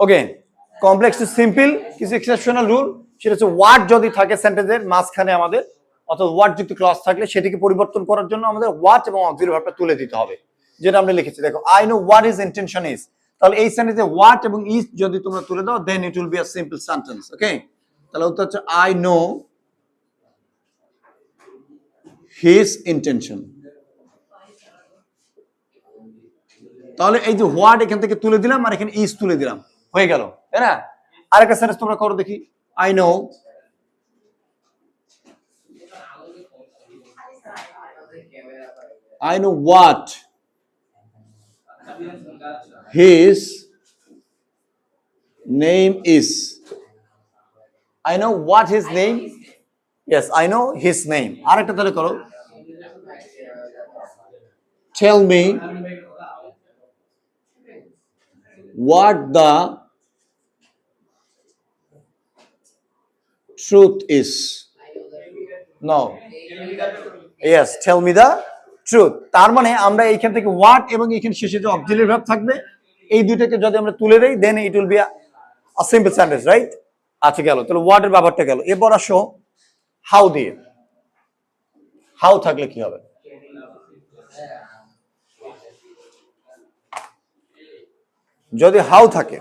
ওকে, complex two simple কিছু exceptional rule, সেটা হচ্ছে ওয়ার্ড যদি থাকে সেন্টেন্সের মাঝখানে আমাদের, অথবা ওয়ার্ড যুক্ত ক্লজ থাকলে সেটিকে পরিবর্তন করার জন্য আমাদের হোয়াট এবং অক্সিলারি ভার্বটা তুলে দিতে হবে, যেটা আমরা লিখেছি। দেখো, I know what is intention is, তাহলে এই সেন্টেন্সে হোয়াট এবং ইজ যদি তোমরা তুলে দাও, then it will be a simple sentence. Okay, তাহলে উত্তর হচ্ছে আই নো হিজ ইন্টেনশন। তাহলে এই যে হোয়াট এখান থেকে তুলে দিলাম আর এখানে ইজ তুলে দিলাম, হয়ে গেল, তাই না? আরেকটা সেন্টেন্স তোমরা করো দেখি। I know what his name is. I know what his name. Yes, I know his name. আরেকটা তাহলে করো। Tell me what the truth is. No. Yes, tell me the truth. তার মানে আমরা এইখান থেকে what এবং এখানে শেষে যে অক্সিলারি ভার্ব থাকবে, এই দুইটাকে যদি আমরা তুলে দেই, then it will be a simple sentence, right? আচ্ছা, গেল। তাহলে what এর ব্যাপারটা গেল। এরপর আসো হাউ দিয়ে। হাউ থাকলে কি হবে? যদি হাউ থাকে,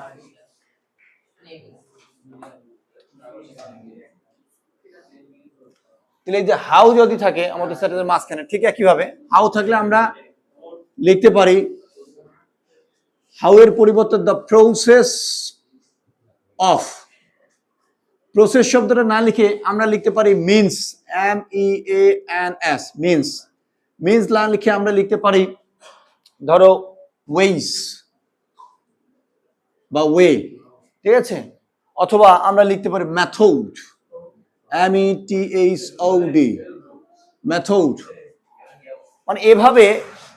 তাহলে যে হাউ যদি থাকে আমাদের সেন্টেন্সের মাঝখানে, ঠিক একইভাবে হাউ থাকলে আমরা লিখতে পারি হাউ এর পরিবর্তে দ্য প্রসেস অফ। প্রসেস শব্দটা না লিখে আমরা লিখতে পারি মিন্স, MEANS, মিন্স। মিন্স না লিখে আমরা লিখতে পারি ধরো ওয়েজ বা ওয়ে, ঠিক আছে? অথবা আমরা লিখতে পারি মেথড, METHOD, মেথড। মানে এভাবে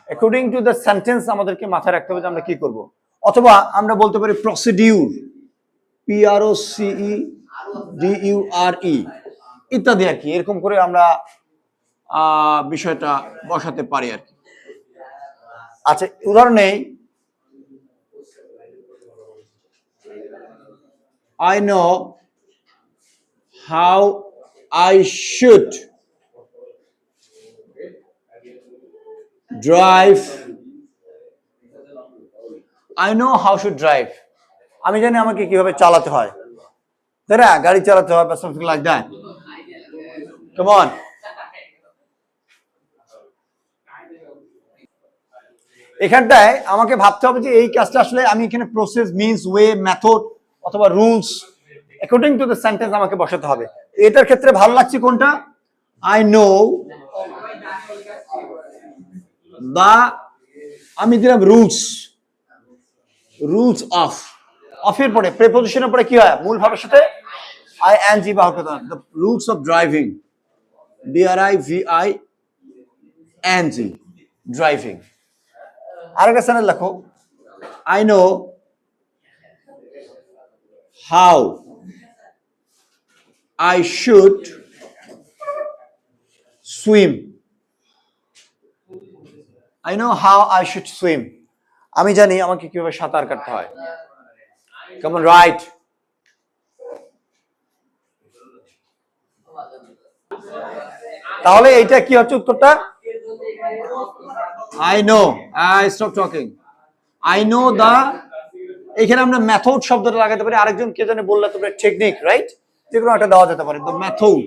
অ্যাকর্ডিং টু দ্য সেন্টেন্স আমাদেরকে মাথায় রাখতে হবে যে আমরা কি করব। অথবা আমরা বলতে পারি প্রসিডিউর, PROCEDURE ইত্যাদি আর কি। এরকম করে আমরা বিষয়টা বসাতে পারি আর কি। আচ্ছা, উদাহরণ নেই। I know how I should drive. I know how to drive. আমি জানি আমাকে কিভাবে চালাতে হয়, তাই না? গাড়ি চালাতে হয় বা something like that. Come on. এখানটায় আমাকে ভাবতে হবে যে এই কাজটা আসলে আমি এখানে প্রসেস, মিন্স, ওয়ে, মেথড অথবা rules according to the sentence আমাকে বসাতে হবে। এটার ক্ষেত্রে ভালো লাগছে কোনটা? আই নো দা, আমি দিলাম রুলস, রুলস অফ। অফের পরে প্রিপোজিশনের পরে কি হয়? মূল ভাবের সাথে ING ব্যবহার করতে হয়। The rules of driving, DRIVING, driving. আরেকটা সেন্টেন্স লেখো, I know how I should swim. I know how I should swim. আমি জানি আমাকে কিভাবে সাঁতার কাটতে হয়। Come on, right. তাহলে এইটা কি হচ্ছে উত্তরটা? I know. Stop talking. I know the, এখানে আমরা মেথড শব্দটা লাগাতে পারি। আরেকজন কে জানে বললে তোমরা টেকনিক, রাইট? যেগুলো একটা দেওয়া যেতে পারে। The method,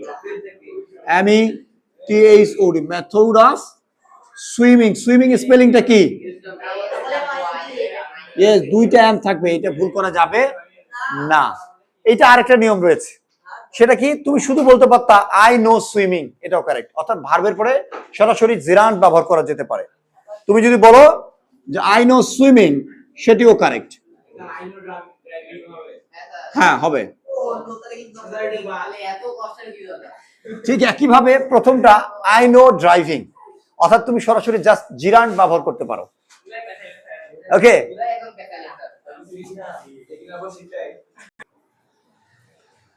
METHOD, method of swimming. Swimming স্পেলিংটা কি? ইয়েস, দুইটা এম থাকবে, এটা ভুল করা যাবে না। এটা আরেকটা নিয়ম রয়েছে, সেটা কি? তুমি শুধু বলতে পারতা আই নো সুইমিং, এটাও কারেক্ট। অর্থাৎ ভার্বের পরে সরাসরি জেরান্ট ব্যবহার করা যেতে পারে। তুমি যদি বলো যে আই নো সুইমিং, সেটিও কারেক্ট। হ্যাঁ, হবে। ঠিক একইভাবে প্রথমটা আই নো ড্রাইভিং, অর্থাৎ তুমি সরাসরি জাস্ট জিরান্ট ব্যবহার করতে পারো। ওকে,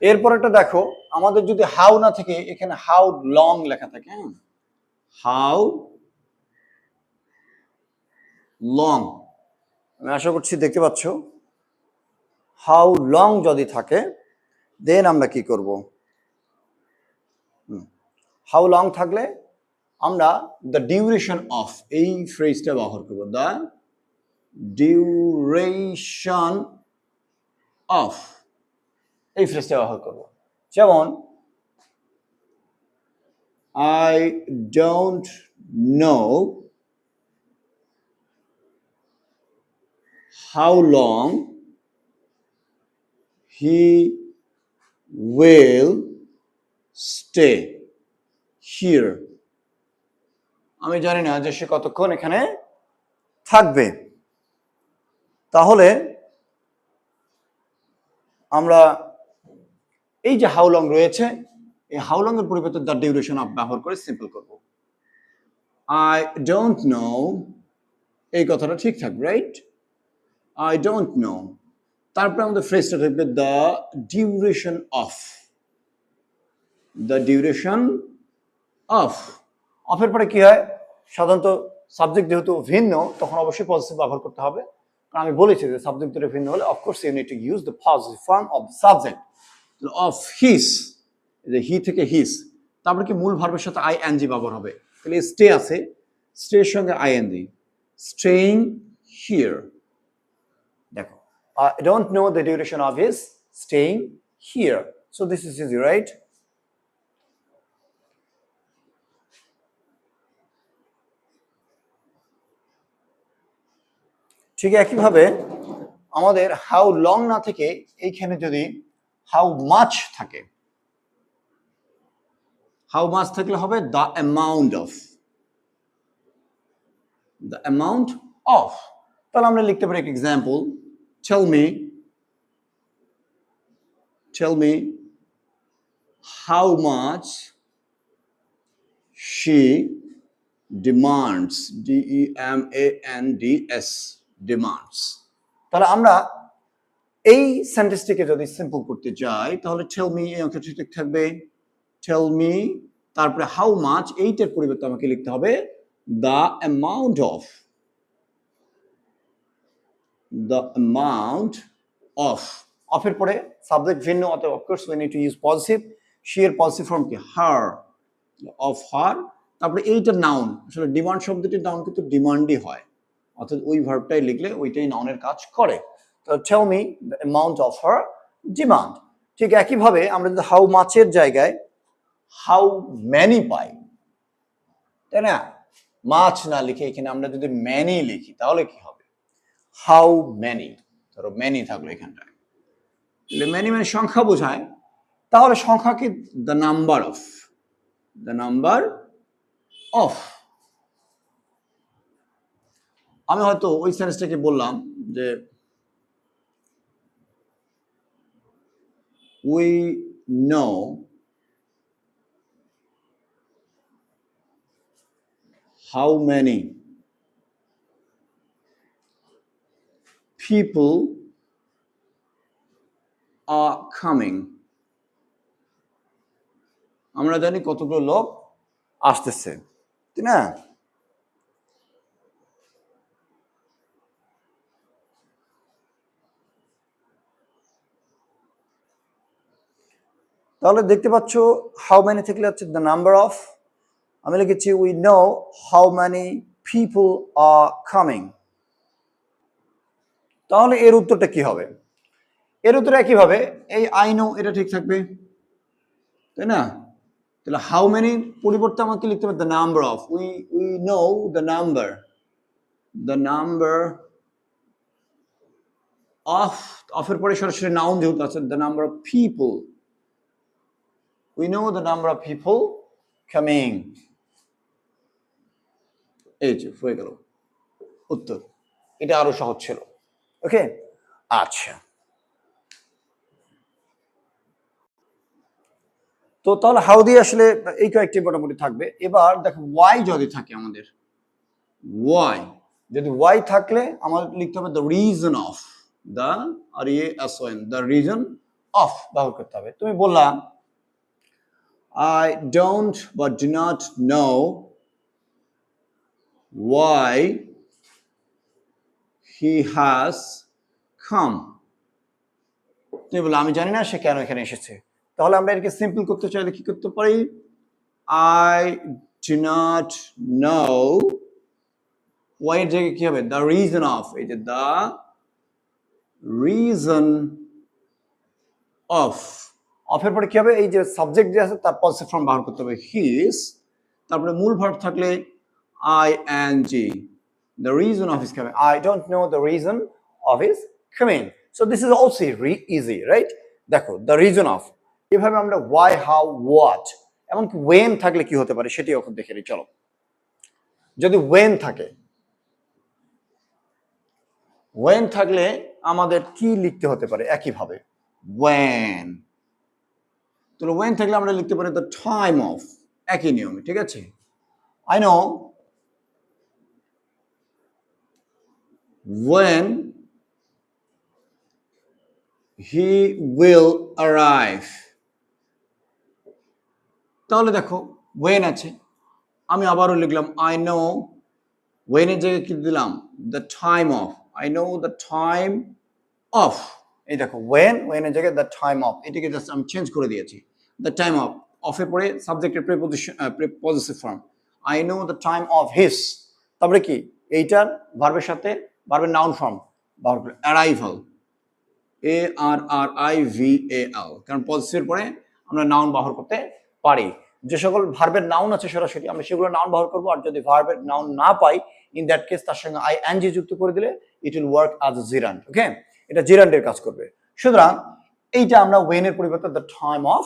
এরপর একটা দেখো, আমাদের যদি হাউ না থাকে, এখানে হাউ লং লেখা থাকে। হাউ লং, আমি আশা করছি দেখতে পাচ্ছ। হাউ লং যদি থাকে দেন আমরা কি করব, হাউ লং থাকলে আমরা দ্য ডিউরেশন অফ এই ফ্রেজটা ব্যবহার করব, দ্য ডিউরেশন অফ এই ফ্রেজটা ব্যবহার করব। যেমন I don't know how long he will stay here. আমি জানি না যে সে কতক্ষণ এখানে থাকবে। তাহলে আমরা এই যে হাউ লং রয়েছে এই হাউ লং এর পরিবর্তে দ্য ডিউরেশন অফ ব্যবহার করে সিম্পল করব। I don't know এই কথাটা ঠিক থাকবে, রাইট? I don't know, তারপরে আমাদের ফ্রেজটা থাকবে the duration of, the duration of. অফের পরে কি হয়, সাধারণত সাবজেক্ট যেহেতু ভিন্ন তখন অবশ্যই পজিটিভ ব্যবহার করতে হবে, কারণ আমি বলেছি যে সাবজেক্ট দুটো ভিন্ন হলে of course you need to use the positive form of subject. Of his, যে হি থেকে হিস, তারপরে কি মূল ভার্বের সাথে আইএনজি ব্যবহার হবে, তাহলে স্টে আছে, স্টের সঙ্গে আইএনজি, স্টেইং হিয়ার। দেখো, I don't know the duration of his staying here. So this is easy, right? ঠিক একইভাবে আমাদের হাউ লং না থেকে এইখানে যদি হাউ মাচ থাকে, হাউ মাচ থাকলে হবে the amount of, the amount of. তাহলে আমরা লিখতে পারি এক example, tell me how much she demands, demands, demands। তাহলে আমরা এই সেন্টেন্সটিকে যদি সিম্পল করতে চাই তাহলে টেল মি এই অংশটি ঠিক থাকবে, টেল মি, তারপরে হাউ মাচ এইটার পরিবর্তে আমাকে লিখতে হবে the amount of, the amount of. অফের পরে সাবজেক্ট ভিন্ন, অতএব of course we need to use positive. She এর পজিটিভ ফর্ম কি, হার, অফ হার। তারপরে এইটা নাউন, আসলে ডিমান্ড শব্দটির নাউন কিন্তু ডিমান্ডই হয়, অর্থাৎ ওই ভার্বটাই লিখলে ওইটাই নাউনের কাজ করে। তো tell me the amount of her demand. ঠিক একইভাবে আমরা যদি হাউ মাচের জায়গায় হাউ ম্যানি পাই, তাই না, মাছ না লিখে এখানে আমরা যদি ম্যানি লিখি তাহলে কি হবে, হাউ ম্যানি, ধরো ম্যানি থাকলো এখানটায়, ম্যানি মানে সংখ্যা বোঝায়, তাহলে সংখ্যা কি the number of, the number of. আমি হয়তো ওই সেন্টেন্সটাকে বললাম যে we know how many people are coming, আমরা জানি কতগুলো লোক আসতেছে, তাই না? তাহলে দেখতে পাচ্ছ হাউ মেনি থেকে হচ্ছে দ্য নাম্বার অফ, আমি লিখেছি we know how many people are coming. তাহলে এর উত্তরটা কি হবে, এর উত্তর একইভাবে এই আই নো এটা ঠিক থাকবে, তাই না? তাহলে হাউ মেনি পরিবর্তে আমাকে লিখতে হবে the number of, we know the number, the number of. অফের পরে সরাসরি নাউন যেহেতু আছে, the number of people, we know the number of people coming। এই যে হয়ে গেল উত্তর, এটা আরো সহজ ছিল। ওকে, আচ্ছা, তো তাহলে হাউ দিয়ে আসলে এই কয়েকটি মোটামুটি থাকবে। এবার দেখো ওয়াই যদি থাকে আমাদের, ওয়াই যদি ওয়াই থাকলে আমাদের লিখতে হবে the reason of, the R S O N, the reason of ব্যবহার করতে হবে। তুমি বললাম I don't but do not know why he has come. তুমি বলো আমি জানি না সে কেন এখানে এসেছে, তাহলে আমরা এটাকে সিম্পল করতে চাইলে কি করতে পারি? I do not know, why এর জায়গায় কি হবে? The reason of, এই যে the reason of, অফের পরে কি হবে? এই যে সাবজেক্ট যে আছে তার পজিটিভ ফর্ম ব্যবহার করতে হবে his, তারপরে মূল ভার্ব থাকলে ing, the reason of his coming. I don't know the reason of his coming. So this is also easy, right? দেখো the reason of, এভাবে আমরা why, how, what, এমনকি when থাকলে কি হতে পারে সেটি এখন দেখে নিই। চলো, যদি when থাকে, when থাকলে আমাদের কি লিখতে হতে পারে একইভাবে when, তাহলে when থাকলে আমরা লিখতে পারি the time of, একই নিয়মে, ঠিক আছে? I know when he will arrive, তাহলে দেখো when আছে, আমি আবারও লিখলাম I know, when এর জায়গায় কি দিলাম? the time of, I know the time of, এই দেখো when এর জায়গায় the time of, এটাকে জাস্ট আমি চেঞ্জ করে দিয়েছি, the time of, এর পরে সাবজেক্টের preposition positive form, I know the time of his, তারপরে কি এইটার ভার্বের সাথে ভার্বের নাউন ফর্ম ব্যবহার করে অ্যারাইভাল, ARRIVAL, কারণ পজিটিভের পরে আমরা নাউন ব্যবহার করতে পারি। যে সকল ভার্বের নাউন আছে সরাসরি আমরা সেগুলো নাউন ব্যবহার করবো, আর যদি ভার্বের নাউন না পাই ইন দ্যাট কেস তার সঙ্গে ING যুক্ত করে দিলে it will work as a gerund. Okay, এটা জিরান্ডের কাজ করবে। সুতরাং এইটা আমরা ওয়েন এর পরিবর্তে দ্য টাইম অফ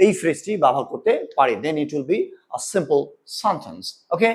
এই ফ্রেজটি ব্যবহার করতে পারি, then it will be a simple sentence. Okay.